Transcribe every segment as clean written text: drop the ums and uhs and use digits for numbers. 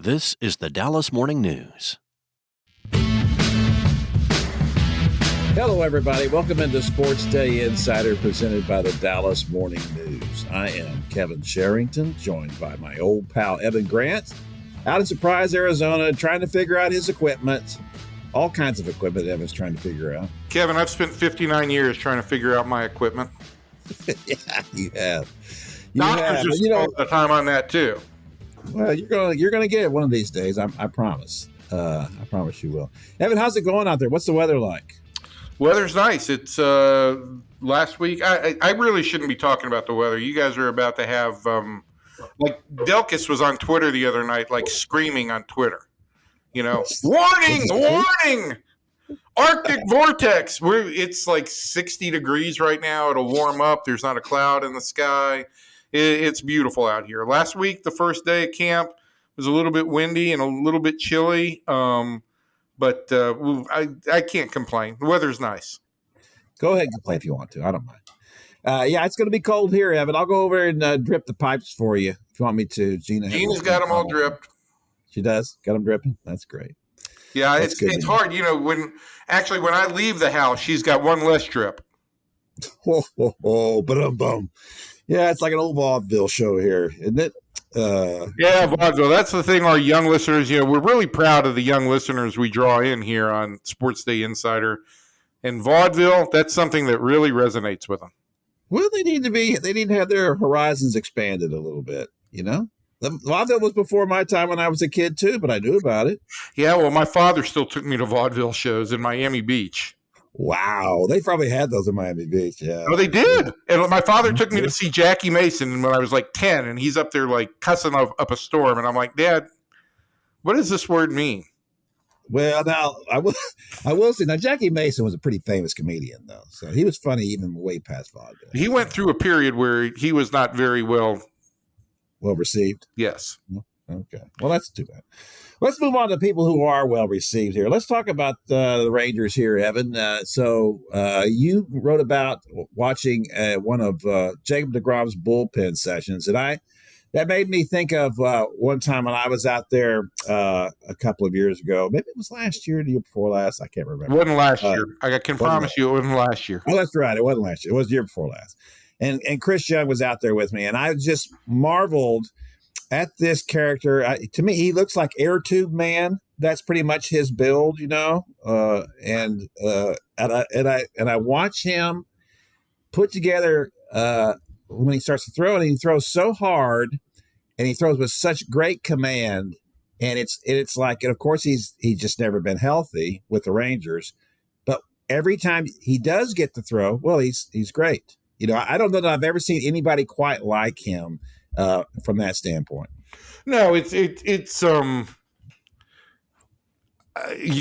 This is the Dallas Morning News. Hello, everybody. Welcome into SportsDay Insider presented by the Dallas Morning News. I am Kevin Sherrington, joined by my old pal Evan Grant, out in Surprise, Arizona, trying to figure out his equipment. All kinds of equipment Evan's trying to figure out. Kevin, I've spent 59 years trying to figure out my equipment. Yeah, you have. Doctors just spend the time on that too. Well, you're gonna get it one of these days. I promise. I promise you will. Evan, how's it going out there? What's the weather like? Weather's nice. It's last week. I really shouldn't be talking about the weather. You guys are about to have like Delkus was on Twitter the other night, like screaming on Twitter. You know, warning! Arctic vortex. It's like 60 degrees right now. It'll warm up. There's not a cloud in the sky. It's beautiful out here. Last week, the first day of camp, was a little bit windy and a little bit chilly. But I can't complain. The weather's nice. Go ahead and complain if you want to. I don't mind. Yeah, it's going to be cold here, Evan. I'll go over and drip the pipes for you if you want me to. Gina's got them all dripped. She does? Got them dripping? That's great. Yeah, it's hard. You know, when I leave the house, she's got one less drip. Ba-dum-bum. Yeah, it's like an old vaudeville show here, isn't it? Yeah, vaudeville. That's the thing, our young listeners, we're really proud of the young listeners we draw in here on SportsDay Insider. And vaudeville, that's something that really resonates with them. Well, they need to have their horizons expanded a little bit, you know? The vaudeville was before my time when I was a kid, too, but I knew about it. Yeah, well, my father still took me to vaudeville shows in Miami Beach. Wow, they probably had those in Miami Beach, yeah. Oh, they did. And my father took me to see Jackie Mason when I was like 10, and he's up there like cussing up a storm, and I'm like, Dad, what does this word mean? Well, now, I will say, now, Jackie Mason was a pretty famous comedian, though, so he was funny even way past vaudeville. He went through a period where he was not very well received? Yes. Okay. Well, that's too bad. Let's move on to people who are well received here. Let's talk about the Rangers here, Evan. So you wrote about watching one of Jacob deGrom's bullpen sessions, and that made me think of one time when I was out there a couple of years ago. Maybe it was last year, the year before last. I can't remember. It wasn't last year. I can promise you it wasn't last year. Oh, that's right. It wasn't last year. It was the year before last. And Chris Young was out there with me, and I just marveled at this character. To me, he looks like Air Tube Man. That's pretty much his build, you know. And I watch him put together when he starts to throw, and he throws so hard, and he throws with such great command. And it's like, and of course, he's just never been healthy with the Rangers, but every time he does get to throw, well, he's great. You know, I don't know that I've ever seen anybody quite like him from that standpoint. No, it's you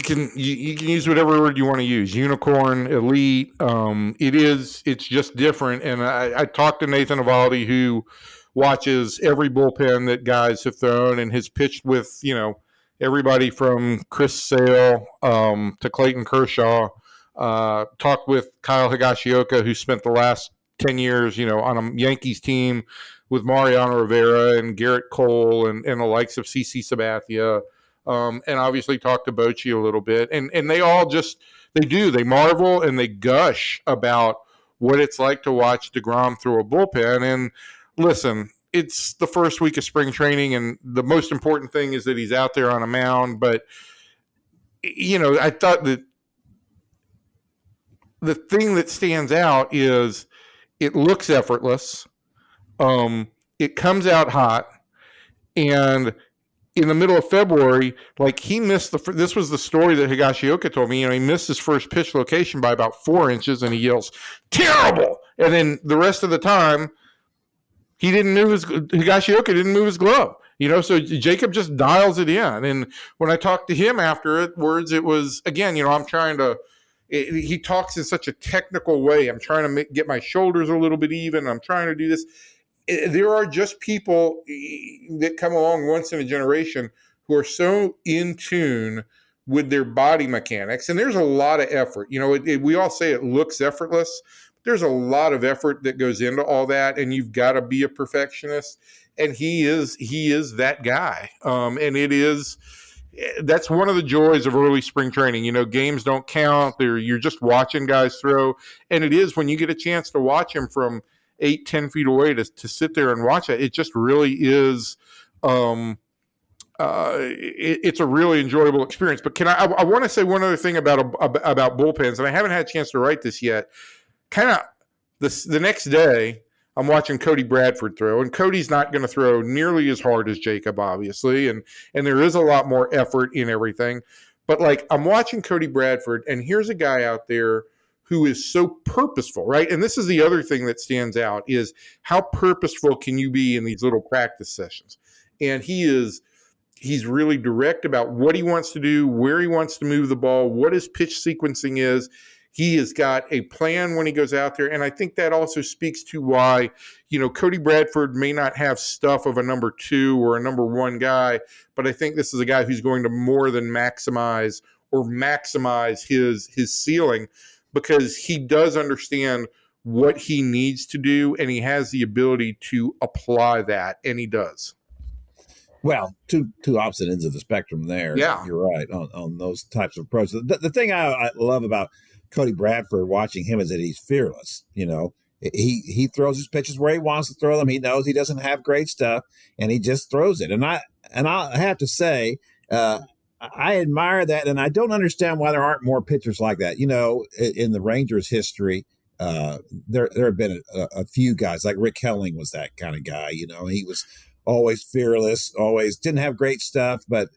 can use whatever word you want to use. Unicorn, elite. It's just different. And I talked to Nathan Eovaldi, who watches every bullpen that guys have thrown and has pitched with, everybody from Chris Sale to Clayton Kershaw. Talked with Kyle Higashioka, who spent the last 10 years, on a Yankees team with Mariano Rivera and Garrett Cole and the likes of CC Sabathia. And obviously talked to Bochy a little bit. And they all they marvel and they gush about what it's like to watch deGrom throw a bullpen. And listen, it's the first week of spring training, and the most important thing is that he's out there on a mound. But, I thought that the thing that stands out is it looks effortless. It comes out hot, and in the middle of February, like he missed this was the story that Higashioka told me. He missed his first pitch location by about 4 inches, and he yells, "Terrible!" And then the rest of the time, Higashioka didn't move his glove. So Jacob just dials it in. And when I talked to him afterwards, it was, again, I'm trying to. He talks in such a technical way. I'm trying to get my shoulders a little bit even. I'm trying to do this. There are just people that come along once in a generation who are so in tune with their body mechanics. And there's a lot of effort. We all say it looks effortless. There's a lot of effort that goes into all that. And you've got to be a perfectionist. and he is that guy. And that's one of the joys of early spring training. Games don't count. You're just watching guys throw, and it is when you get a chance to watch him from 8-10 feet away to sit there and watch it. It just really is. It's a really enjoyable experience. But I want to say one other thing about bullpens, and I haven't had a chance to write this yet. Kind of the next day, I'm watching Cody Bradford throw, and Cody's not going to throw nearly as hard as Jacob, obviously, and there is a lot more effort in everything. But like, I'm watching Cody Bradford, and here's a guy out there who is so purposeful, right? And this is the other thing that stands out, is how purposeful can you be in these little practice sessions? And he's really direct about what he wants to do, where he wants to move the ball, what his pitch sequencing is. He has got a plan when he goes out there. And I think that also speaks to why, Cody Bradford may not have stuff of a number 2 or a number 1 guy, but I think this is a guy who's going to more than maximize his ceiling, because he does understand what he needs to do, and he has the ability to apply that, and he does. Well, two opposite ends of the spectrum there. Yeah. You're right on those types of approaches. The thing I love about Cody Bradford, watching him, is that he's fearless. He throws his pitches where he wants to throw them. He knows he doesn't have great stuff, and he just throws it. And I have to say, I admire that, and I don't understand why there aren't more pitchers like that. In the Rangers' history, there have been a few guys, like Rick Helling was that kind of guy. He was always fearless, always didn't have great stuff, but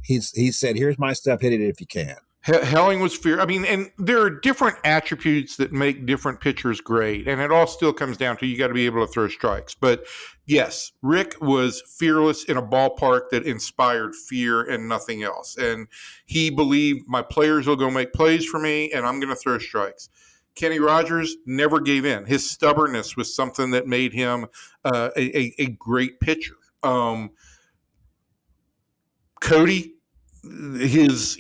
he said, "Here's my stuff, hit it if you can." Helling was fear. I mean, and there are different attributes that make different pitchers great, and it all still comes down to you got to be able to throw strikes. But yes, Rick was fearless in a ballpark that inspired fear and nothing else. And he believed, my players will go make plays for me, and I'm going to throw strikes. Kenny Rogers never gave in. His stubbornness was something that made him a great pitcher. Cody, his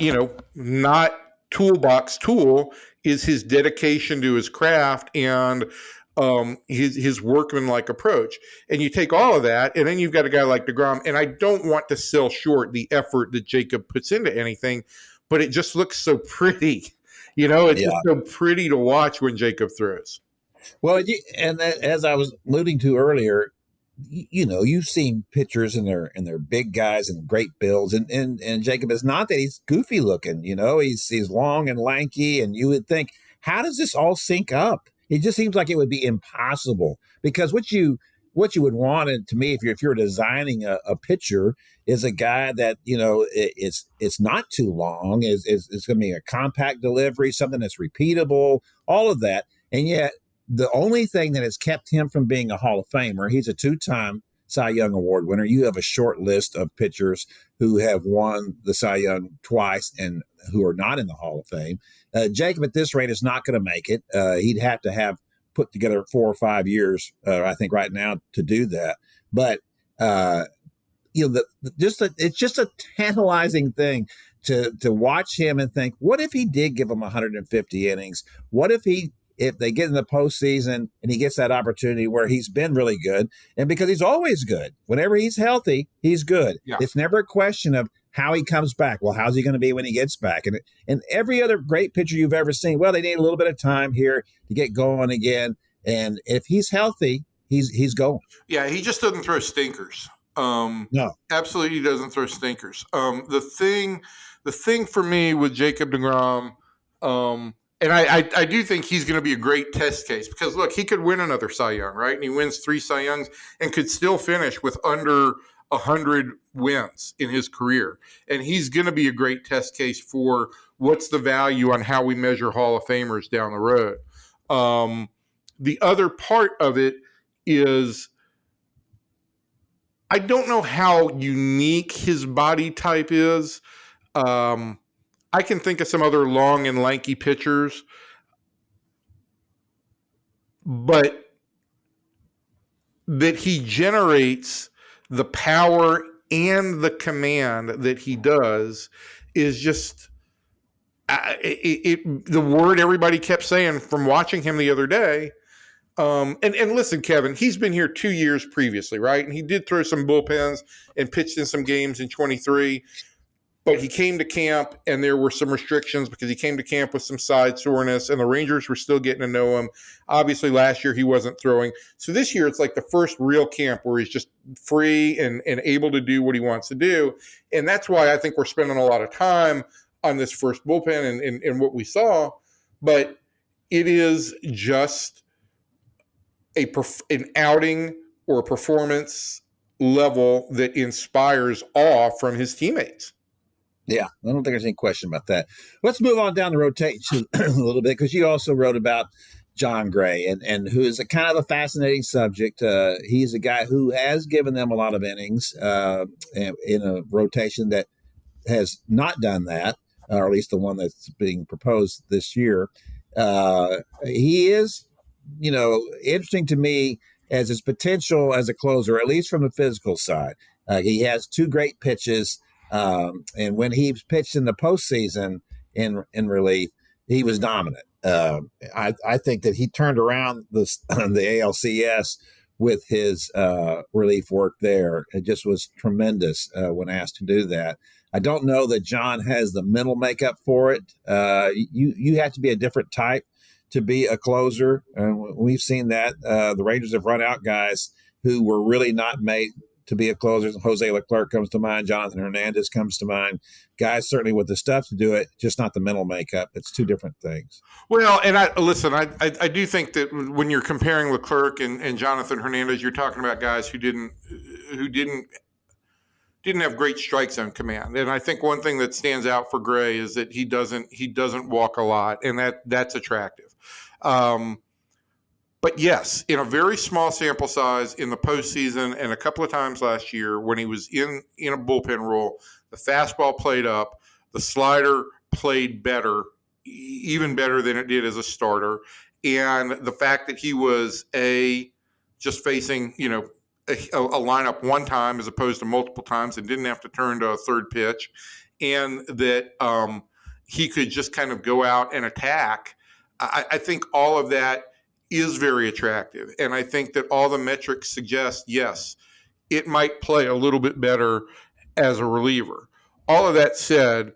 not toolbox tool is his dedication to his craft and his workmanlike approach. And you take all of that, and then you've got a guy like deGrom. And I don't want to sell short the effort that Jacob puts into anything, but it just looks so pretty. It's just so pretty to watch when Jacob throws. Well, and as I was alluding to earlier, you've seen pitchers and they're big guys and great builds, and Jacob is not that. He's goofy looking, he's long and lanky, and you would think, how does this all sync up? It just seems like it would be impossible, because what you would want, and to me, if you're designing a pitcher, is a guy that it's not too long, is going to be a compact delivery, something that's repeatable, all of that, and yet the only thing that has kept him from being a Hall of Famer, he's a 2-time Cy Young Award winner. You have a short list of pitchers who have won the Cy Young twice and who are not in the Hall of Fame. Jacob, at this rate, is not going to make it. He'd have to have put together 4 or 5 years, I think, right now to do that. But it's just a tantalizing thing to watch him and think, what if he did give him 150 innings? What if they get in the postseason and he gets that opportunity where he's been really good? And because he's always good, whenever he's healthy, he's good. Yeah. It's never a question of how he comes back. Well, how's he going to be when he gets back? And every other great pitcher you've ever seen, well, they need a little bit of time here to get going again. And if he's healthy, he's going. Yeah, he just doesn't throw stinkers. No, absolutely, he doesn't throw stinkers. The thing for me with Jacob deGrom, and I do think he's going to be a great test case, because look, he could win another Cy Young, right? And he wins 3 Cy Youngs and could still finish with under 100 wins in his career. And he's going to be a great test case for what's the value on how we measure Hall of Famers down the road. The other part of it is, I don't know how unique his body type is. I can think of some other long and lanky pitchers, but that he generates the power and the command that he does is just the word everybody kept saying from watching him the other day. And listen, Kevin, he's been here 2 years previously, right? And he did throw some bullpens and pitched in some games in 23. But he came to camp, and there were some restrictions because he came to camp with some side soreness, and the Rangers were still getting to know him. Obviously, last year he wasn't throwing. So this year it's like the first real camp where he's just free and able to do what he wants to do. And that's why I think we're spending a lot of time on this first bullpen and what we saw. But it is just an outing or a performance level that inspires awe from his teammates. Yeah, I don't think there's any question about that. Let's move on down the rotation a little bit, because you also wrote about John Gray, and who is a kind of a fascinating subject. He's a guy who has given them a lot of innings in a rotation that has not done that, or at least the one that's being proposed this year. He is, interesting to me as his potential as a closer, at least from the physical side. He has two great pitches. And when he pitched in the postseason in relief, he was dominant. I think that he turned around the ALCS with his relief work there. It just was tremendous when asked to do that. I don't know that John has the mental makeup for it. You have to be a different type to be a closer. And we've seen that. The Rangers have run out guys who were really not made to be a closer. Jose Leclerc comes to mind. Jonathan Hernandez comes to mind. Guys certainly with the stuff to do it, just not the mental makeup. It's two different things. Well, and I do think that when you're comparing Leclerc and Jonathan Hernandez, you're talking about guys who didn't have great strike zone command. And I think one thing that stands out for Gray is that he doesn't walk a lot, and that's attractive. But yes, in a very small sample size in the postseason and a couple of times last year when he was in a bullpen role, the fastball played up, the slider played better, even better than it did as a starter. And the fact that he was just facing, a lineup one time as opposed to multiple times and didn't have to turn to a third pitch, and that he could just kind of go out and attack. I think all of that is very attractive. And I think that all the metrics suggest, yes, it might play a little bit better as a reliever. All of that said,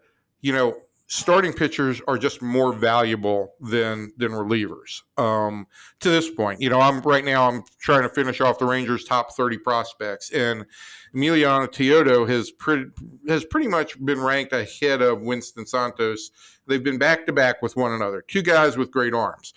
starting pitchers are just more valuable than relievers to this point. I'm trying to finish off the Rangers' top 30 prospects, and Emiliano Teodo has pretty much been ranked ahead of Winston Santos. They've been back-to-back with one another, two guys with great arms.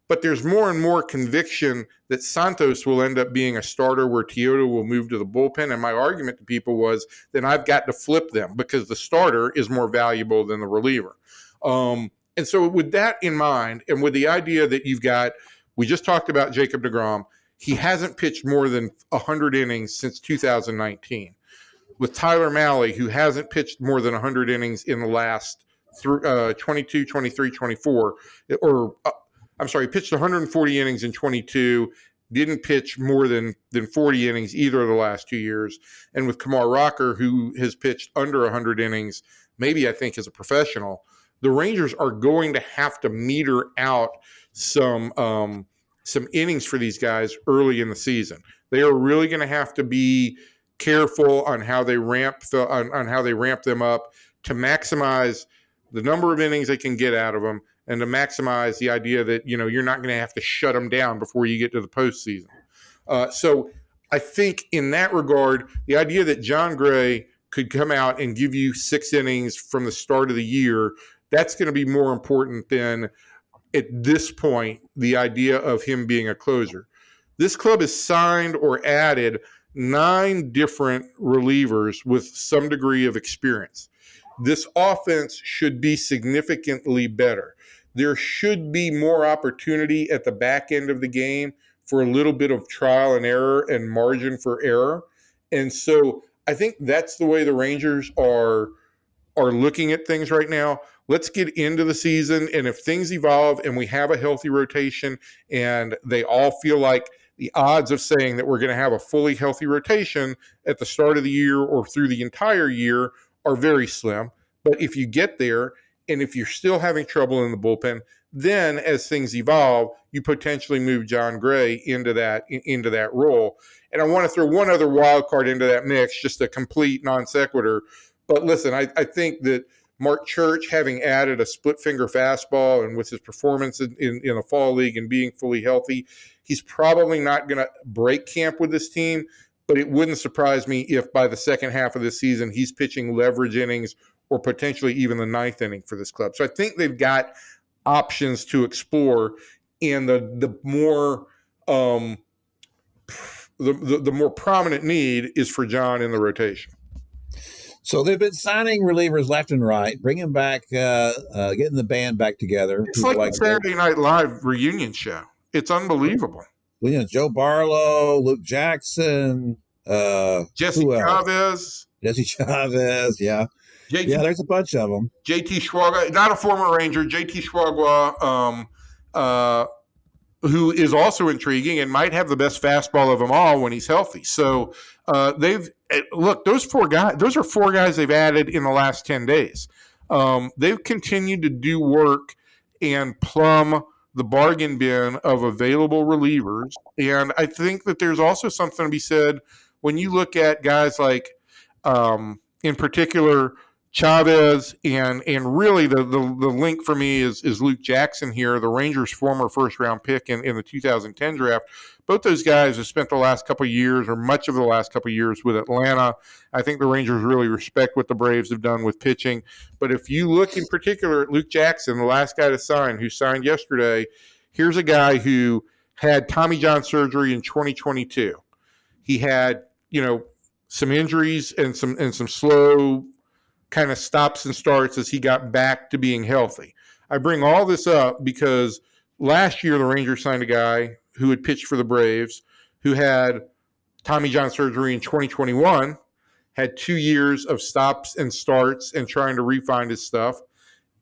But there's more and more conviction that Santos will end up being a starter where Teodo will move to the bullpen. And my argument to people was, then I've got to flip them because the starter is more valuable than the reliever. And so with that in mind, and with the idea that we just talked about Jacob deGrom, he hasn't pitched more than 100 innings since 2019. With Tyler Mahle, who hasn't pitched more than 100 innings in the last 22, 23, 24, he pitched 140 innings in 22, didn't pitch more than 40 innings either of the last 2 years. And with Kumar Rocker, who has pitched under 100 innings, maybe I think as a professional, the Rangers are going to have to meter out some innings for these guys early in the season. They are really going to have to be careful on how they ramp them up to maximize the number of innings they can get out of them, and to maximize the idea that, you're not going to have to shut them down before you get to the postseason. So I think in that regard, the idea that John Gray could come out and give you 6 innings from the start of the year, that's going to be more important than, at this point, the idea of him being a closer. This club has signed or added 9 different relievers with some degree of experience. This offense should be significantly better. There should be more opportunity at the back end of the game for a little bit of trial and error and margin for error. And so I think that's the way the Rangers are looking at things right now. Let's get into the season, and if things evolve and we have a healthy rotation and they all feel like the odds of saying that we're going to have a fully healthy rotation at the start of the year or through the entire year are very slim. But if you get there, and if you're still having trouble in the bullpen, Then, as things evolve, you potentially move John Gray into that role. And I want to throw one other wild card into that mix, just a complete non sequitur. But listen, I think that Mark Church, having added a split finger fastball and with his performance in a fall league and being fully healthy, he's probably not going to break camp with this team. But it wouldn't surprise me if by the second half of this season, he's pitching leverage innings or potentially even the ninth inning for this club. So I think they've got options to explore, and the more the more prominent need is for John in the rotation. So they've been signing relievers left and right, bringing back, getting the band back together. It's like a Saturday Night Live reunion show. It's unbelievable. Well, Joe Barlow, Luke Jackson, Jesse Chavez. Yeah. There's a bunch of them. JT Schwaga, not a former Ranger, JT Schwaga, who is also intriguing and might have the best fastball of them all when he's healthy. So those four guys they've added in the last 10 days. They've continued to do work and plumb the bargain bin of available relievers. And I think that there's also something to be said when you look at guys like, in particular, Chavez, and really the link for me is Luke Jackson here, the Rangers' former first-round pick in the 2010 draft. Both those guys have spent the last couple of years, or much of the last couple of years, with Atlanta. I think the Rangers really respect what the Braves have done with pitching. But if you look in particular at Luke Jackson, the last guy to sign, who signed yesterday, here's a guy who had Tommy John surgery in 2022. He had, some injuries and some slow kind of stops and starts as he got back to being healthy. I bring all this up because last year the Rangers signed a guy who had pitched for the Braves, who had Tommy John surgery in 2021, had 2 years of stops and starts and trying to refine his stuff.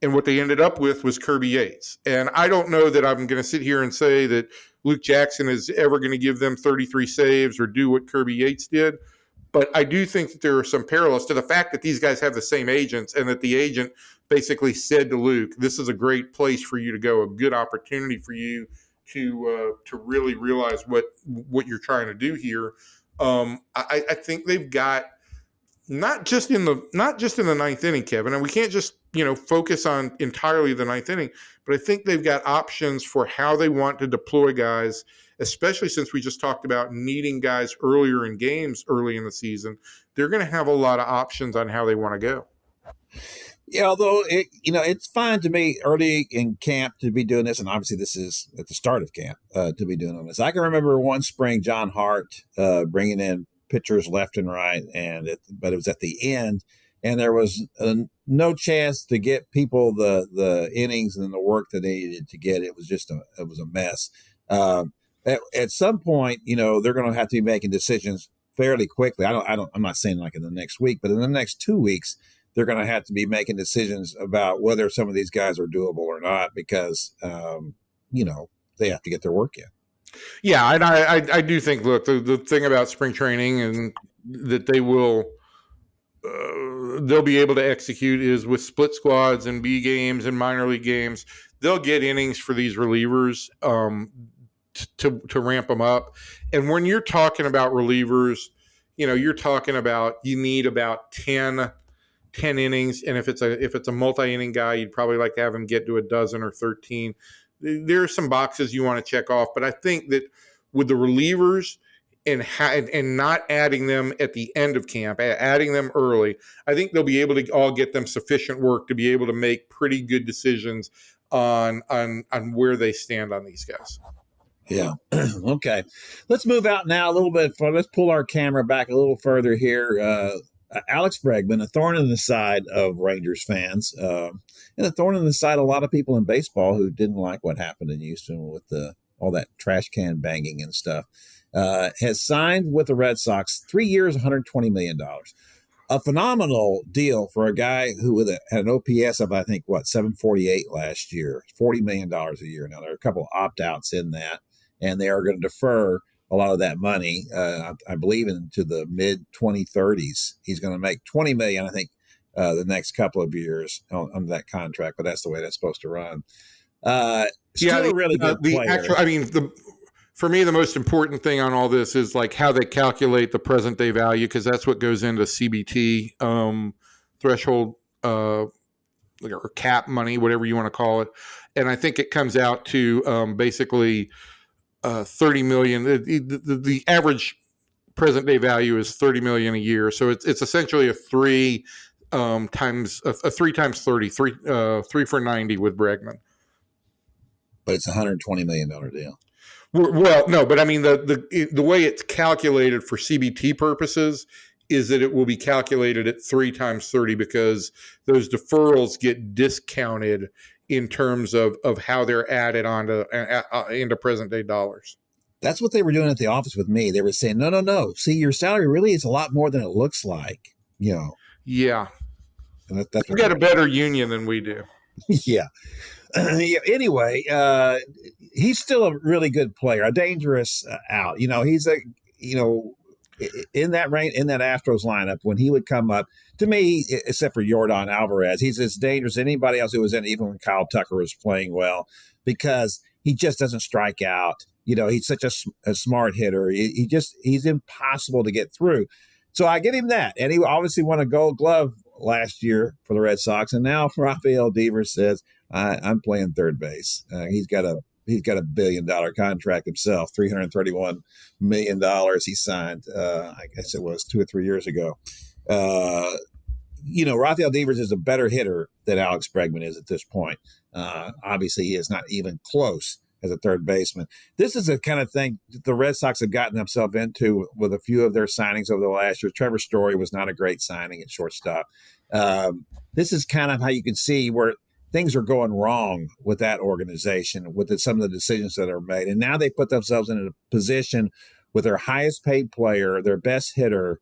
And what they ended up with was Kirby Yates. And I don't know that I'm going to sit here and say that Luke Jackson is ever going to give them 33 saves or do what Kirby Yates did. But I do think that there are some parallels to the fact that these guys have the same agents, and that the agent basically said to Luke, this is a great place for you to go, a good opportunity for you to really realize what you're trying to do here. I think they've got not just in the ninth inning, Kevin, and we can't just focus on entirely the ninth inning, but I think they've got options for how they want to deploy guys, especially since we just talked about needing guys earlier in games early in the season. They're going to have a lot of options on how they want to go. Yeah, although it's fine to me early in camp to be doing this, and obviously this is at the start of camp to be doing this. I can remember one spring John Hart bringing in pitchers left and right, but it was at the end, and there was no chance to get people the innings and the work that they needed to get. It was just it was a mess. At some point, they're going to have to be making decisions fairly quickly. I'm not saying like in the next week, but in the next 2 weeks, they're going to have to be making decisions about whether some of these guys are doable or not, because they have to get their work in. Yeah, and I do think, look, the thing about spring training and that they'll be able to execute is with split squads and B games and minor league games. They'll get innings for these relievers to ramp them up. And when you're talking about relievers, you're talking about you need about 10 innings, and if it's a multi-inning guy, you'd probably like to have him get to a dozen or 13. There are some boxes you want to check off, but I think that with the relievers and not adding them at the end of camp, adding them early, I think they'll be able to all get them sufficient work to be able to make pretty good decisions on where they stand on these guys. Yeah. Okay. Let's move out now a little bit. Let's pull our camera back a little further here. Alex Bregman, a thorn in the side of Rangers fans, and a thorn in the side of a lot of people in baseball who didn't like what happened in Houston with all that trash can banging and stuff, has signed with the Red Sox 3 years, $120 million. A phenomenal deal for a guy who had an OPS of, I think, 748 last year, $40 million a year. Now, there are a couple of opt-outs in that, and they are going to defer a lot of that money, I believe, into the mid-2030s. He's going to make $20 million, I think, the next couple of years on that contract, but that's the way that's supposed to run. Still a really good player. For me, the most important thing on all this is like how they calculate the present day value, because that's what goes into CBT threshold or cap money, whatever you want to call it. And I think it comes out to basically 30 million. The average present day value is 30 million a year. So it's essentially a three times 30, three for 90 with Bregman. But it's a $120 million deal. Well, no, but I mean the way it's calculated for CBT purposes is that it will be calculated at 3 times 30, because those deferrals get discounted in terms of how they're added onto into present day dollars. That's what they were doing at the office with me. They were saying, no. See, your salary really is a lot more than it looks like. Yeah. And that's we got a better union than we do. Yeah. Anyway, he's still a really good player, a dangerous out. He's in that Astros lineup, when he would come up, to me, except for Yordan Alvarez, he's as dangerous as anybody else who was in, even when Kyle Tucker was playing well, because he just doesn't strike out. He's such a smart hitter. He's impossible to get through. So I give him that. And he obviously won a Gold Glove last year for the Red Sox. And now Rafael Devers says, I'm playing third base. He's got a $1 billion contract himself, $331 million he signed. I guess it was 2 or 3 years ago. Rafael Devers is a better hitter than Alex Bregman is at this point. Obviously, he is not even close as a third baseman. This is the kind of thing that the Red Sox have gotten themselves into with a few of their signings over the last year. Trevor Story was not a great signing at shortstop. This is kind of how you can see where things are going wrong with that organization, with some of the decisions that are made. And now they put themselves in a position with their highest paid player, their best hitter,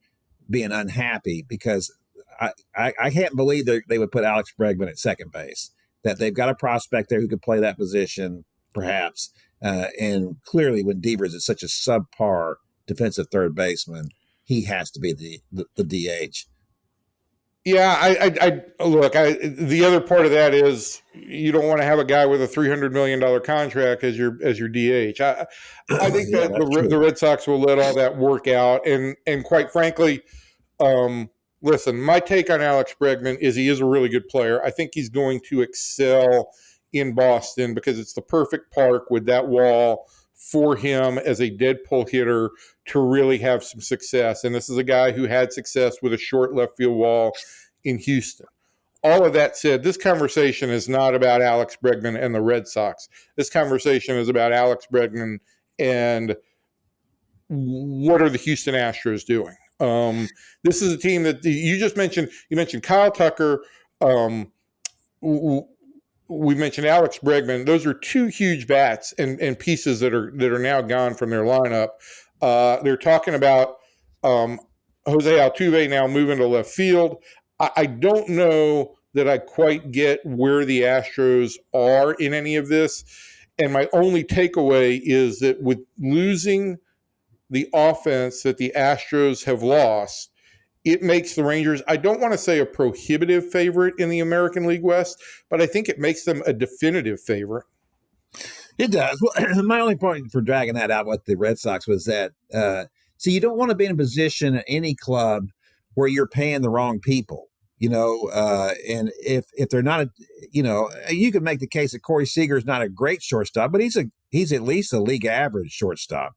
being unhappy, because I can't believe that they would put Alex Bregman at second base, that they've got a prospect there who could play that position, perhaps. And clearly, when Devers is such a subpar defensive third baseman, he has to be the DH. Yeah, I look. The other part of that is you don't want to have a guy with a $300 million contract as your DH. I think that the Red Sox will let all that work out, and quite frankly, listen, my take on Alex Bregman is he is a really good player. I think he's going to excel in Boston because it's the perfect park with that wall for him as a dead pull hitter to really have some success. And this is a guy who had success with a short left field wall in Houston. All of that said, this conversation is not about Alex Bregman and the Red Sox. This conversation is about Alex Bregman and what are the Houston Astros doing? This is a team that you just mentioned. You mentioned Kyle Tucker. We mentioned Alex Bregman. Those are two huge bats and pieces that are now gone from their lineup. They're talking about Jose Altuve now moving to left field. I don't know that I quite get where the Astros are in any of this. And my only takeaway is that with losing the offense that the Astros have lost, it makes the Rangers, I don't want to say a prohibitive favorite in the American League West, but I think it makes them a definitive favorite. It does. Well, my only point for dragging that out with the Red Sox was that, you don't want to be in a position at any club where you're paying the wrong people, and if they're not, you could make the case that Corey Seager is not a great shortstop, but he's at least a league average shortstop.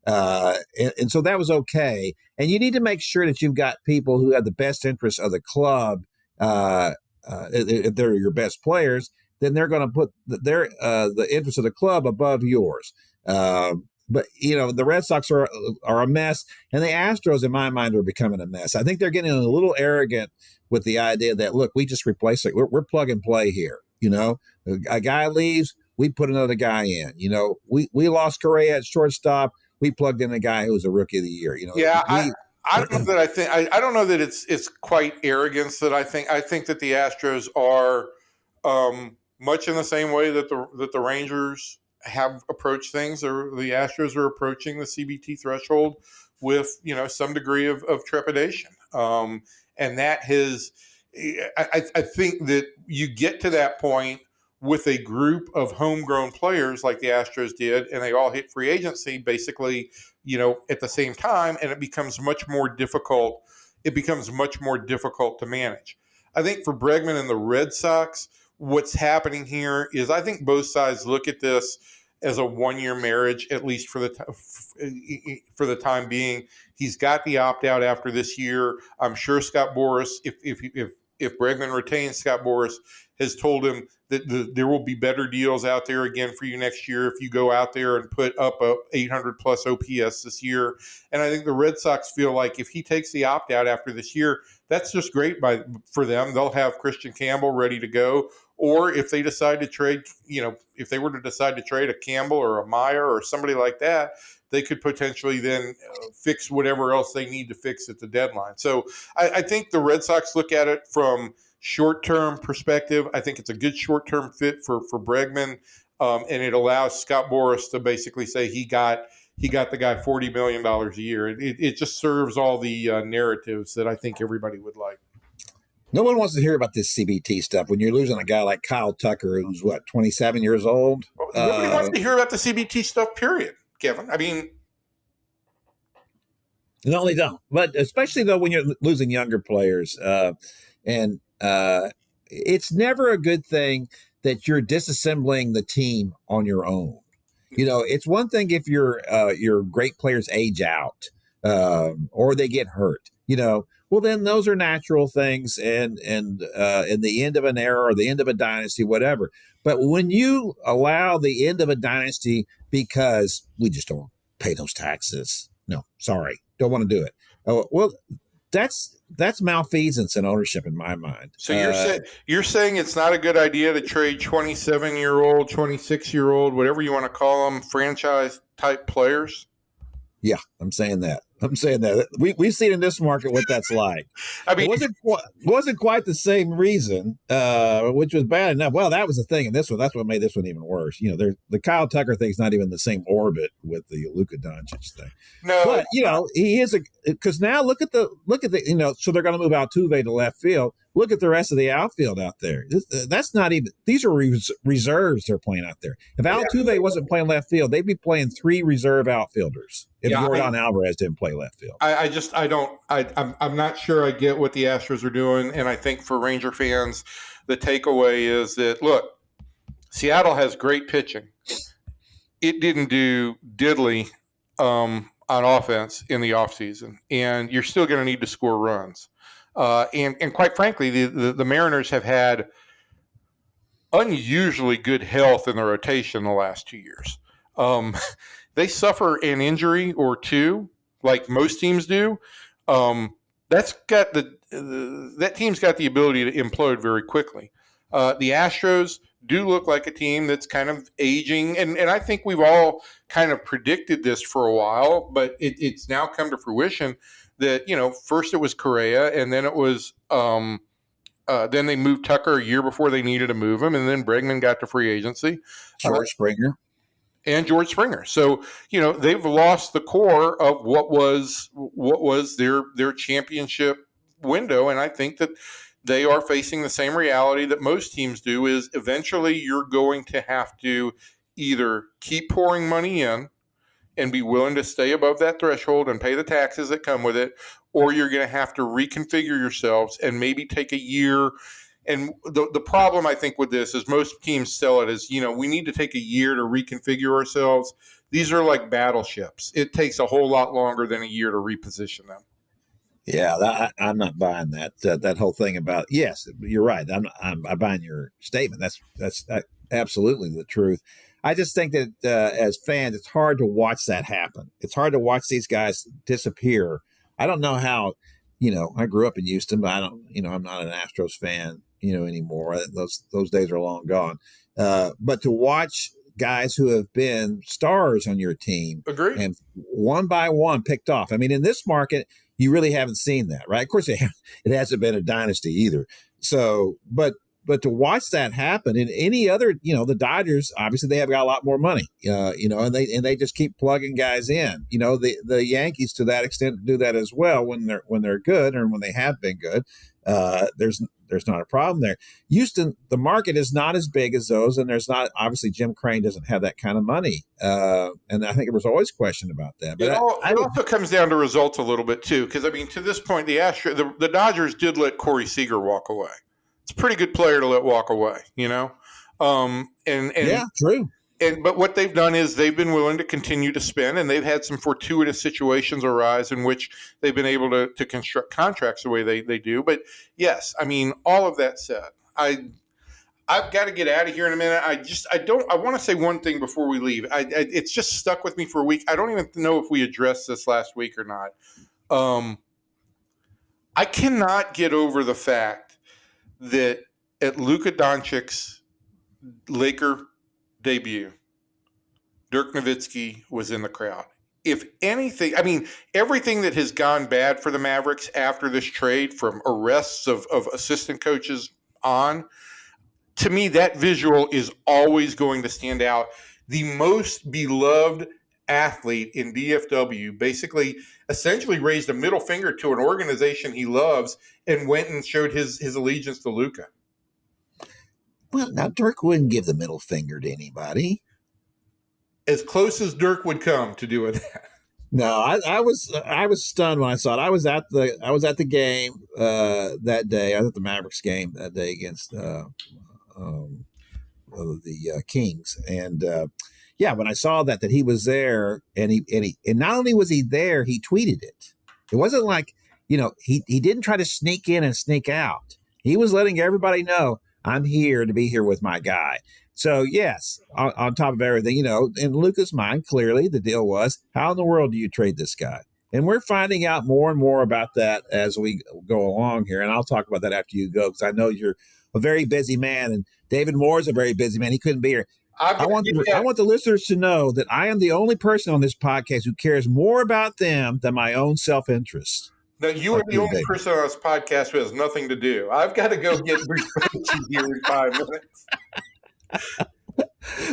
And so that was okay. And you need to make sure that you've got people who have the best interests of the club. If they're your best players, then they're going to put the interests of the club above yours. But the Red Sox are a mess, and the Astros, in my mind, are becoming a mess. I think they're getting a little arrogant with the idea that, look, we just replace it. We're plug and play here. A guy leaves, we put another guy in. We lost Correa at shortstop. We plugged in a guy who was a rookie of the year. I don't know that I don't know that it's quite arrogance that I think. I think that the Astros are much in the same way that the Rangers have approached things, or the Astros are approaching the CBT threshold with some degree of trepidation, and that has. I think that you get to that point with a group of homegrown players like the Astros did, and they all hit free agency basically, at the same time, and it becomes much more difficult. It becomes much more difficult to manage. I think for Bregman and the Red Sox, what's happening here is I think both sides look at this as a one-year marriage, at least for the time being. He's got the opt-out after this year. I'm sure Scott Boras, if Bregman retains, Scott Boras has told him that there will be better deals out there again for you next year if you go out there and put up a 800 plus OPS this year. And I think the Red Sox feel like if he takes the opt-out after this year, that's just great for them. They'll have Christian Campbell ready to go. Or if they decide to trade, if they were to decide to trade a Campbell or a Meyer or somebody like that, they could potentially then fix whatever else they need to fix at the deadline. So I think the Red Sox look at it from short-term perspective. I think it's a good short-term fit for Bregman, and it allows Scott Boras to basically say he got the guy $40 million a year. It just serves all the narratives that I think everybody would like. No one wants to hear about this CBT stuff when you're losing a guy like Kyle Tucker, who's 27 years old. Nobody wants to hear about the CBT stuff, period, Kevin. I mean, no, they don't. But especially though when you're losing younger players, and it's never a good thing that you're disassembling the team on your own. It's one thing if your great players age out or they get hurt. Well, then those are natural things and in the end of an era or the end of a dynasty, whatever. But when you allow the end of a dynasty because we just don't pay those taxes, no, sorry, don't want to do it. Well, that's malfeasance in ownership in my mind. So you're saying it's not a good idea to trade 27-year-old, 26-year-old, whatever you want to call them, franchise type players? Yeah, I'm saying that. We've seen in this market what that's like. I mean, it wasn't quite the same reason, which was bad enough. Well, that was the thing in this one. That's what made this one even worse. The Kyle Tucker thing's not even the same orbit with the Luka Doncic thing. No, but he is because now look at the so they're going to move Altuve to left field. Look at the rest of the outfield out there. That's not even. These are reserves they're playing out there. If Altuve wasn't playing left field, they'd be playing 3 reserve outfilders. If Jordan Alvarez didn't play left field, I'm not sure I get what the Astros are doing, and I think for Ranger fans, the takeaway is that look, Seattle has great pitching. It didn't do diddly on offense in the offseason, and you're still going to need to score runs. And quite frankly, the Mariners have had unusually good health in the rotation the last 2 years. They suffer an injury or two, like most teams do. That team's got the ability to implode very quickly. The Astros do look like a team that's kind of aging, and I think we've all kind of predicted this for a while, but it's now come to fruition that, first it was Correa, and then it was then they moved Tucker a year before they needed to move him, and then Bregman got to free agency. George Springer. So, they've lost the core of what was their championship window. And I think that they are facing the same reality that most teams do, is eventually you're going to have to either keep pouring money in and be willing to stay above that threshold and pay the taxes that come with it, or you're going to have to reconfigure yourselves and maybe take a year. And the problem, I think, with this is most teams sell it as, we need to take a year to reconfigure ourselves. These are like battleships. It takes a whole lot longer than a year to reposition them. Yeah, I'm not buying that whole thing about, yes, you're right. I'm buying your statement. That's absolutely the truth. I just think that as fans, it's hard to watch that happen. It's hard to watch these guys disappear. I don't know how, I grew up in Houston, but I'm not an Astros fan, anymore. Those days are long gone. But to watch guys who have been stars on your team, Agreed, and one by one picked off. I mean, in this market, you really haven't seen that, right? Of course, it hasn't been a dynasty either. So, but to watch that happen in any other, the Dodgers, obviously they have got a lot more money, and they just keep plugging guys in. The Yankees to that extent do that as well when they're good and when they have been good. there's not a problem there. Houston, the market is not as big as those, and there's not, obviously Jim Crane doesn't have that kind of money, and I think there was always question about that. But it also comes down to results a little bit too, because I mean, to this point, the Dodgers did let Corey Seager walk away. It's a pretty good player to let walk away, and yeah, true. But what they've done is they've been willing to continue to spend, and they've had some fortuitous situations arise in which they've been able to construct contracts the way they do. But yes, I mean, all of that said, I've got to get out of here in a minute. I want to say one thing before we leave. It's just stuck with me for a week. I don't even know if we addressed this last week or not. I cannot get over the fact that at Luka Doncic's Laker debut, Dirk Nowitzki was in the crowd. If anything, I mean, everything that has gone bad for the Mavericks after this trade, from arrests of assistant coaches on, to me, that visual is always going to stand out. The most beloved athlete in DFW basically essentially raised a middle finger to an organization he loves and went and showed his allegiance to Luka. Well, now Dirk wouldn't give the middle finger to anybody. As close as Dirk would come to doing that. No, I was stunned when I saw it. I was at the game that day. I was at the Mavericks game that day against the Kings, and when I saw that he was there, and not only was he there, he tweeted it. It wasn't like he didn't try to sneak in and sneak out. He was letting everybody know, I'm here to be here with my guy. So, yes, on top of everything, in Luka's mind, clearly the deal was, how in the world do you trade this guy? And we're finding out more and more about that as we go along here. And I'll talk about that after you go, because I know you're a very busy man, and David Moore is a very busy man. He couldn't be here. I want the listeners to know that I am the only person on this podcast who cares more about them than my own self-interest. No, you are the only person on this podcast who has nothing to do. I've got to go get here in 5 minutes.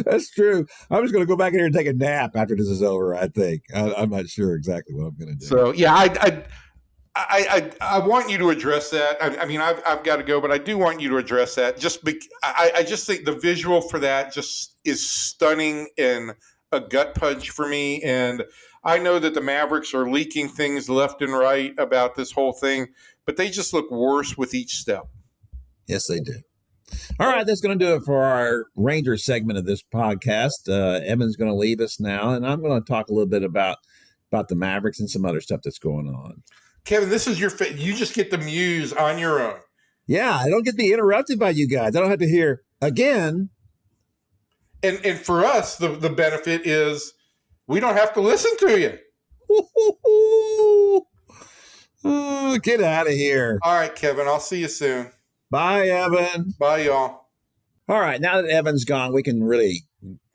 That's true. I'm just going to go back in here and take a nap after this is over, I think. I'm not sure exactly what I'm going to do. So, yeah, I want you to address that. I mean, I've got to go, but I do want you to address that. I just think the visual for that just is stunning and a gut punch for me. And I know that the Mavericks are leaking things left and right about this whole thing, but they just look worse with each step. Yes, they do. All right, that's going to do it for our Rangers segment of this podcast. Evan's going to leave us now, and I'm going to talk a little bit about the Mavericks and some other stuff that's going on. Kevin, this is you just get to muse on your own. Yeah, I don't get to be interrupted by you guys. I don't have to hear again. And for us, the benefit is we don't have to listen to you. Oh, get out of here. All right, Kevin, I'll see you soon. Bye, Evan. Bye, y'all. All right, now that Evan's gone, we can really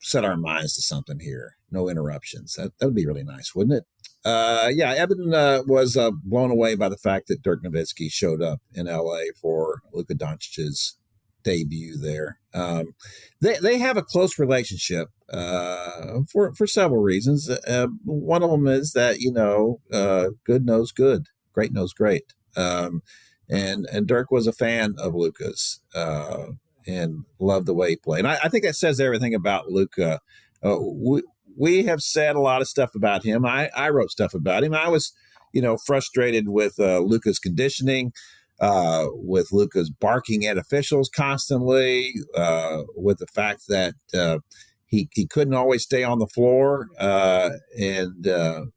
set our minds to something here. No interruptions. That would be really nice, wouldn't it? Evan was blown away by the fact that Dirk Nowitzki showed up in L.A. for Luka Doncic's debut there. They have a close relationship for several reasons. One of them is that, good knows good, great knows great. And Dirk was a fan of Luka's and loved the way he played. And I think that says everything about Luka. We have said a lot of stuff about him. I wrote stuff about him. I was, frustrated with Luka's conditioning, with Luka's barking at officials constantly, with the fact that he couldn't always stay on the floor. And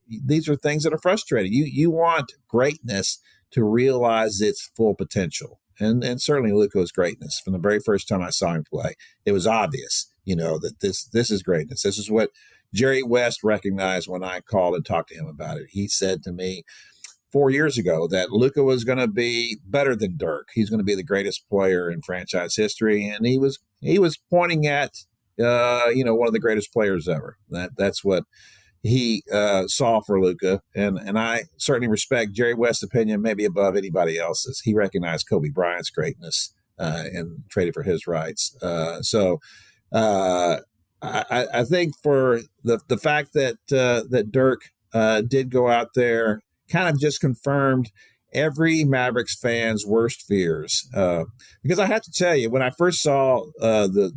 these are things that are frustrating. You want greatness to realize its full potential. And certainly Luka's greatness. From the very first time I saw him play, it was obvious, that this is greatness. This is what Jerry West recognized when I called and talked to him about it. He said to me 4 years ago that Luka was going to be better than Dirk. He's going to be the greatest player in franchise history. And he was pointing at, one of the greatest players ever. That's what he saw for Luka, and I certainly respect Jerry West's opinion, maybe above anybody else's. He recognized Kobe Bryant's greatness and traded for his rights. I think for the fact that Dirk did go out there kind of just confirmed every Mavericks fan's worst fears. Because I have to tell you, when I first saw the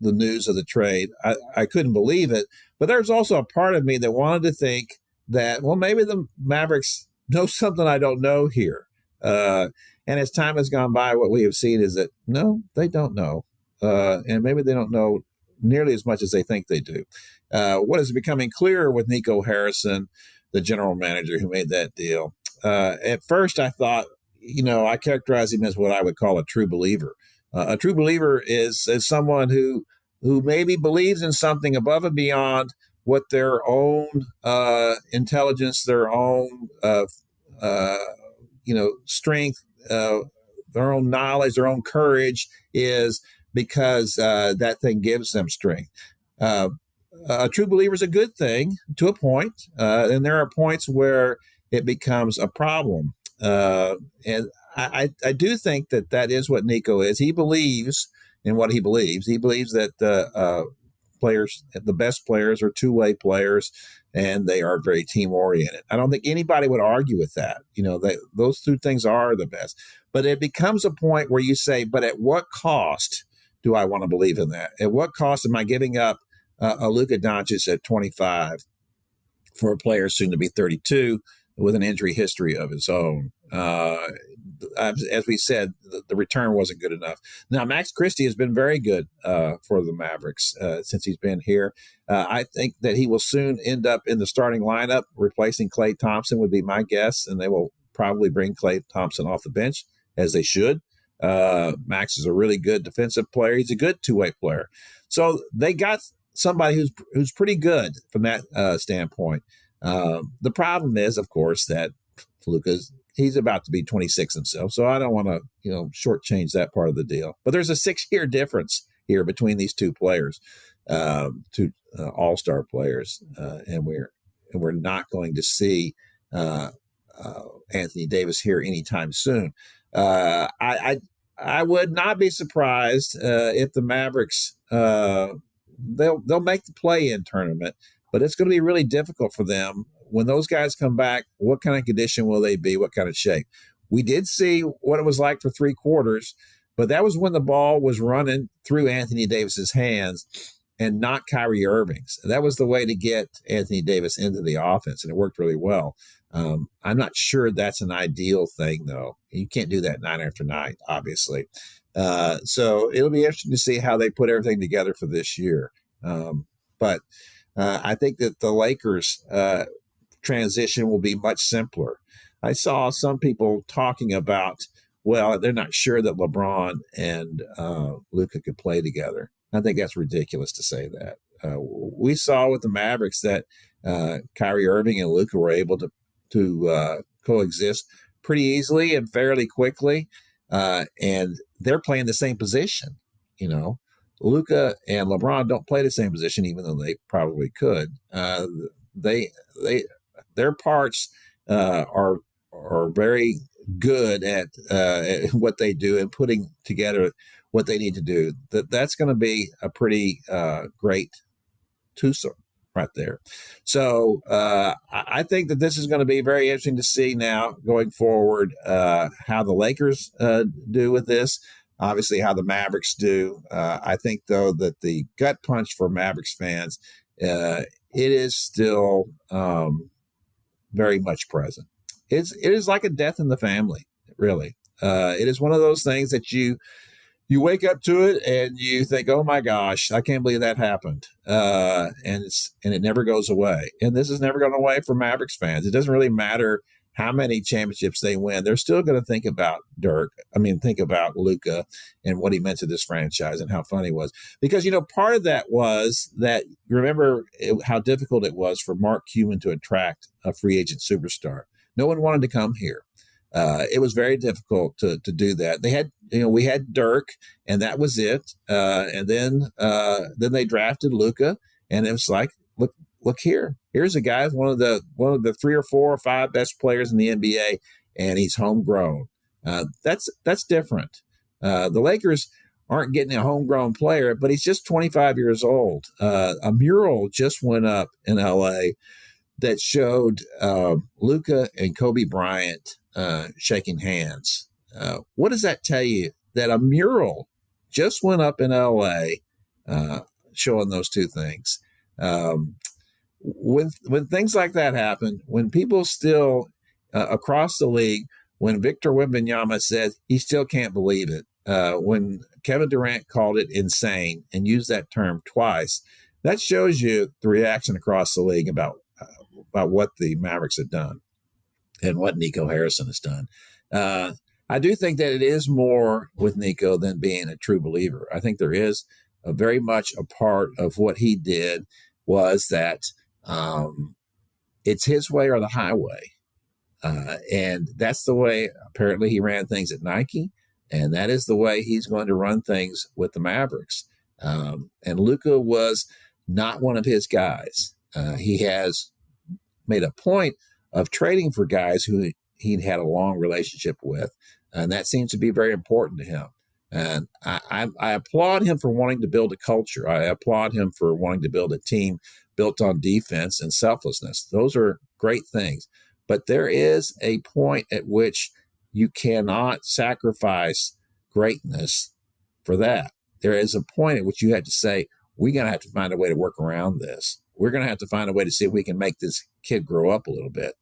news of the trade, I couldn't believe it. But there's also a part of me that wanted to think that, well, maybe the Mavericks know something I don't know here. And as time has gone by, what we have seen is that, no, they don't know. And maybe they don't know nearly as much as they think they do. What is becoming clearer with Nico Harrison, the general manager who made that deal. At first, I thought, I characterize him as what I would call a true believer. A true believer is someone who maybe believes in something above and beyond what their own intelligence, their own strength, their own knowledge, their own courage is, because that thing gives them strength. A true believer is a good thing to a point, and there are points where it becomes a problem. And I do think that is what Nico is. He believes in what he believes. He believes that the best players are two-way players, and they are very team-oriented. I don't think anybody would argue with that. Those two things are the best. But it becomes a point where you say, but at what cost do I want to believe in that? At what cost am I giving up a Luka Doncic at 25 for a player soon to be 32 with an injury history of his own? As we said, the return wasn't good enough. Now, Max Christie has been very good for the Mavericks since he's been here. I think that he will soon end up in the starting lineup, replacing Klay Thompson would be my guess, and they will probably bring Klay Thompson off the bench, as they should. Max is a really good defensive player. He's a good two-way player. So they got somebody who's pretty good from that standpoint. The problem is, of course, that he's about to be 26 himself, so I don't want to, shortchange that part of the deal. But there's a 6-year difference here between these two players, two all-star players, and we're not going to see Anthony Davis here anytime soon. I would not be surprised if the Mavericks they'll make the play-in tournament, but it's going to be really difficult for them. When those guys come back, what kind of condition will they be? What kind of shape? We did see what it was like for 3 quarters, but that was when the ball was running through Anthony Davis's hands and not Kyrie Irving's. That was the way to get Anthony Davis into the offense, and it worked really well. I'm not sure that's an ideal thing, though. You can't do that night after night, obviously. So it'll be interesting to see how they put everything together for this year. But I think that the Lakers transition will be much simpler. I saw some people talking about, well, they're not sure that LeBron and Luka could play together. I think that's ridiculous to say that. We saw with the Mavericks that Kyrie Irving and Luka were able to coexist pretty easily and fairly quickly, and they're playing the same position. Luka and LeBron don't play the same position, even though they probably could. Their parts are very good at what they do and putting together what they need to do. That's going to be a pretty great twosome right there. So I think that this is going to be very interesting to see now going forward how the Lakers do with this. Obviously, how the Mavericks do. I think, though, that the gut punch for Mavericks fans, it is still very much present. It is like a death in the family, really. It is one of those things that you wake up to it and you think, oh my gosh, I can't believe that happened. And it never goes away. And this is never going away for Mavericks fans. It doesn't really matter how many championships they win. They're still going to think about think about Luka and what he meant to this franchise and how fun he was. Because, part of that was that, you remember how difficult it was for Mark Cuban to attract a free agent superstar. No one wanted to come here. It was very difficult to do that. They had, we had Dirk, and that was it. And then they drafted Luka, and it was like, look here. Here's a guy, one of the 3 or 4 or 5 best players in the NBA, and he's homegrown. That's different. The Lakers aren't getting a homegrown player, but he's just 25 years old. A mural just went up in LA that showed Luka and Kobe Bryant shaking hands. What does that tell you? That a mural just went up in L.A. Showing those two things. When things like that happen, when people still across the league, when Victor Wembanyama said he still can't believe it, when Kevin Durant called it insane and used that term twice, that shows you the reaction across the league about what the Mavericks have done and what Nico Harrison has done. I do think that it is more with Nico than being a true believer. I think there is very much a part of what he did was that it's his way or the highway. And that's the way apparently he ran things at Nike. And that is the way he's going to run things with the Mavericks. And Luka was not one of his guys. He has made a point of trading for guys who he'd had a long relationship with. And that seems to be very important to him. And I applaud him for wanting to build a culture. I applaud him for wanting to build a team built on defense and selflessness. Those are great things. But there is a point at which you cannot sacrifice greatness for that. There is a point at which you have to say, we're going to have to find a way to work around this. We're going to have to find a way to see if we can make this kid grow up a little bit.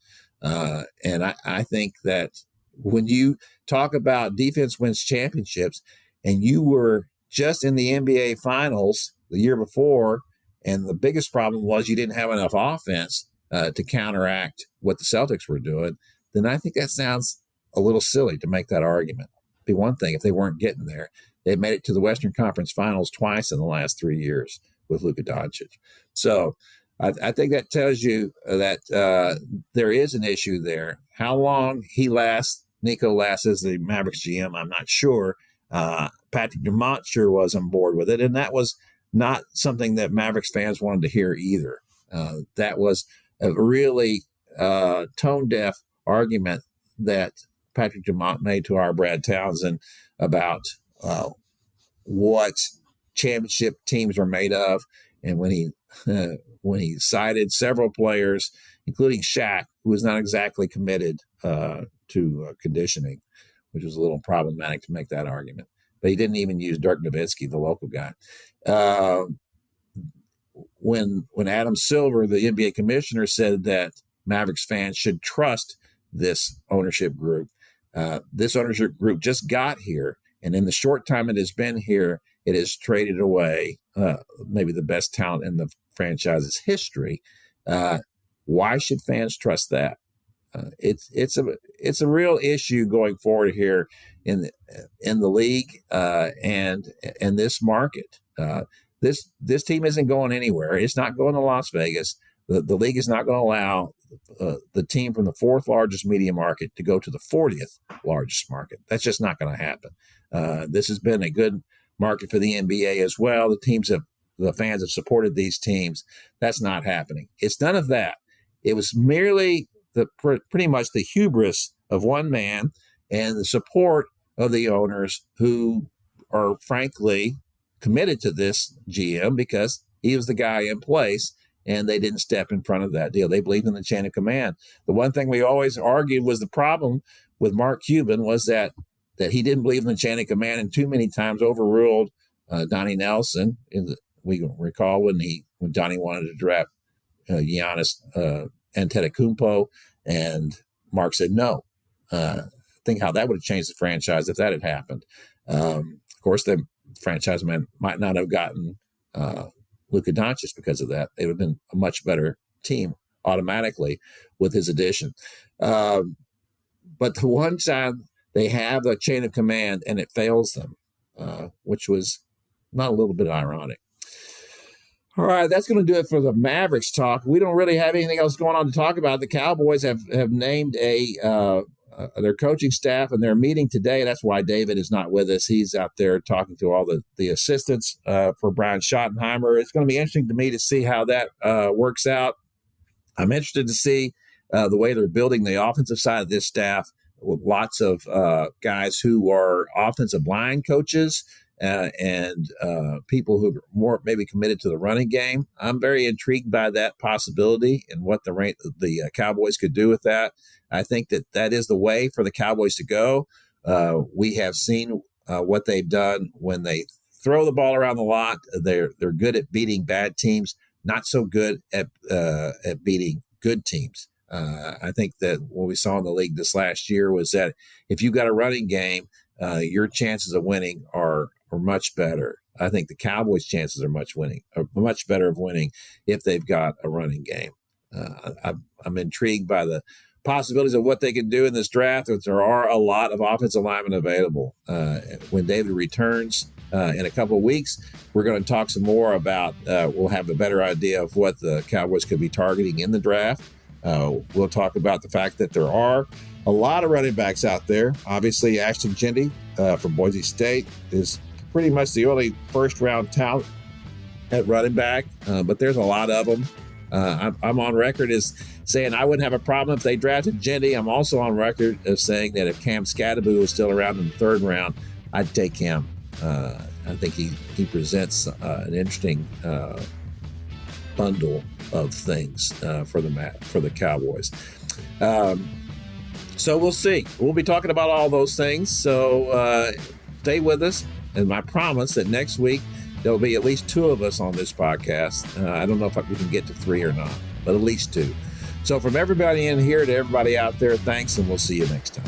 And I think that when you talk about defense wins championships and you were just in the NBA Finals the year before, and the biggest problem was you didn't have enough offense to counteract what the Celtics were doing, then I think that sounds a little silly to make that argument. It'd be one thing if they weren't getting there. They made it to the Western Conference Finals twice in the last 3 years with Luka Doncic. So I think that tells you that there is an issue there. How long Nico lasts as the Mavericks GM, I'm not sure. Patrick Dumont sure was on board with it, and that was not something that Mavericks fans wanted to hear either. That was a really tone-deaf argument that Patrick Dumont made to our Brad Townsend about what championship teams are made of, and when he cited several players, including Shaq, who was not exactly committed to conditioning, which was a little problematic to make that argument. But he didn't even use Dirk Nowitzki, the local guy. When Adam Silver, the NBA commissioner, said that Mavericks fans should trust this ownership group, this ownership group just got here, and in the short time it has been here, it has traded away maybe the best talent in the franchise's history. Why should fans trust that? It's a real issue going forward here in the league and this market. This team isn't going anywhere. It's not going to Las Vegas. The league is not going to allow the team from the fourth largest media market to go to the 40th largest market. That's just not going to happen. This has been a good market for the NBA as well. The fans have supported these teams. That's not happening. It's none of that. It was merely pretty much the hubris of one man and the support of the owners who are frankly committed to this GM because he was the guy in place and they didn't step in front of that deal. They believed in the chain of command. The one thing we always argued was the problem with Mark Cuban was that he didn't believe in the chain of command and too many times overruled Donnie Nelson. We recall when Donnie wanted to draft Giannis Antetokounmpo, and Mark said no. Think how that would have changed the franchise if that had happened. Of course, the franchise might not have gotten Luka Doncic because of that. They would have been a much better team automatically with his addition. But the one time they have a chain of command and it fails them, which was not a little bit ironic. All right, that's going to do it for the Mavericks talk. We don't really have anything else going on to talk about. The Cowboys have named their coaching staff, and they're meeting today. That's why David is not with us. He's out there talking to all the assistants for Brian Schottenheimer. It's going to be interesting to me to see how that works out. I'm interested to see the way they're building the offensive side of this staff with lots of guys who are offensive line coaches and people who are more maybe committed to the running game. I'm very intrigued by that possibility and what the Cowboys could do with that. I think that is the way for the Cowboys to go. We have seen what they've done when they throw the ball around the lot. They're good at beating bad teams, not so good at beating good teams. I think that what we saw in the league this last year was that if you've got a running game, your chances of winning are much better. I think the Cowboys' chances are much better of winning if they've got a running game. I'm intrigued by the possibilities of what they can do in this draft. There are a lot of offensive linemen available. When David returns in a couple of weeks, we're going to talk some more about, we'll have a better idea of what the Cowboys could be targeting in the draft. We'll talk about the fact that there are a lot of running backs out there. Obviously, Ashton Jeanty from Boise State is pretty much the only first-round talent at running back, but there's a lot of them. I'm on record as saying I wouldn't have a problem if they drafted Jeanty. I'm also on record as saying that if Cam Scatterby was still around in the third round, I'd take him. I think he presents an interesting bundle of things for the Cowboys. So we'll see. We'll be talking about all those things. So stay with us. And my promise that next week there'll be at least two of us on this podcast. I don't know if we can get to three or not, but at least two. So from everybody in here to everybody out there, thanks, and we'll see you next time.